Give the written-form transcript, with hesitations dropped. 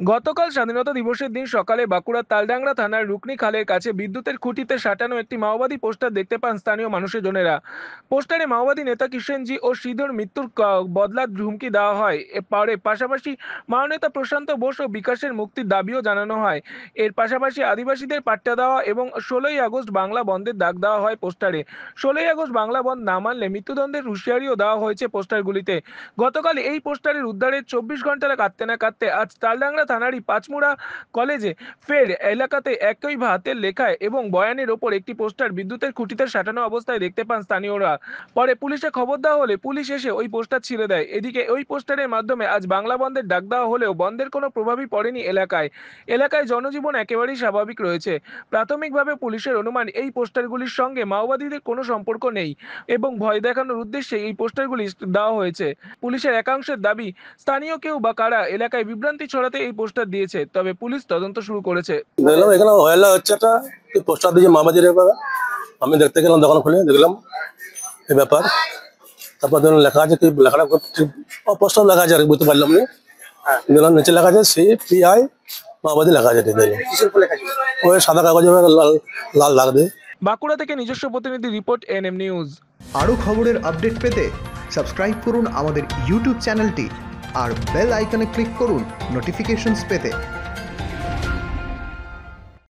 গতকাল স্বাধীনতা দিবসের দিন সকালে বাঁকুড়ার তালডাংরা থানার রুকনি খালের কাছে বিদ্যুতের খুঁটিতে সাঁটানো একটি মাওবাদী পোস্টার দেখতে পান স্থানীয় মানুষজনেরা। পোস্টারে মাওবাদী নেতা কিষেনজি ও শ্রীধর মৃত্যুর বদলার হুমকি দেওয়া হয়। পরে পাশাপাশি মাননেতা প্রশান্ত বোস ও বিকাশের মুক্তির দাবিও জানানো হয়। এর পাশাপাশি আদিবাসীদের পাট্টা দেওয়া এবং 16ই আগস্ট বাংলা বন্ধের ডাক দেওয়া হয় পোস্টারে। 16ই আগস্ট বাংলা বন্ধ না মানলে মৃত্যুদণ্ডের হুঁশিয়ারিও দেওয়া হয়েছে পোস্টারগুলিতে। গতকাল এই পোস্টারের উদ্ধারের 24 ঘন্টা কাটতে না কাটতে আজ তালডাংরা থানারই পাঁচমুড়া কলেজে ফের এলাকাতে একই হাতের লেখায় এবং বয়ানের ওপর একটি পোস্টার বিদ্যুতের খুঁটিতে সাঁটানো অবস্থায় দেখতে পান স্থানীয়রা। পরে পুলিশে খবর দেওয়া হলে পুলিশ এসে ওই পোস্টার ছিঁড়ে দেয়। এদিকে ওই পোস্টারের মাধ্যমে আজ বাংলা বন্ধের ডাক দেওয়া হলেও বন্ধের কোনো প্রভাবই পড়েনি এলাকায়। এলাকায় জনজীবন একেবারেই স্বাভাবিক রয়েছে। প্রাথমিকভাবে পুলিশের অনুমান এই পোস্টারগুলির সঙ্গে মাওবাদীদের কোনো সম্পর্ক নেই এবং ভয় দেখানোর উদ্দেশ্যে এই পোস্টারগুলি দেওয়া হয়েছে। পুলিশের একাংশের দাবি, স্থানীয় কেউ বা কারা এলাকায় বিভ্রান্তি ছড়াতে এই পোস্টার দিয়েছে, তবে পুলিশ তদন্ত শুরু করেছে। দেখলাম এখানে হয়লা হচ্ছে একটা পোস্টার দিয়েছে মামাজির ব্যাপার। আমি দেখতে গেলাম, দোকান খুলে দেখলাম এই ব্যাপার। তারপর ধরুন লেখা আছে কি লেখাটা পোস্টার লেখা আছে আর কি বুঝতে পারলাম না। দেখলাম নিচে লেখা আছে CPI মামাবাদী লেখা আছে। ওই সাদা কাগজে লাল লাল দাগ দিয়ে। বাঁকুড়া থেকে নিজস্ব প্রতিনিধি রিপোর্ট, NM নিউজ। আরও খবরের আপডেট পেতে সাবস্ক্রাইব করুন আমাদের ইউটিউব চ্যানেলটি আর বেল আইকনে ক্লিক করুন নোটিফিকেশনস পেতে।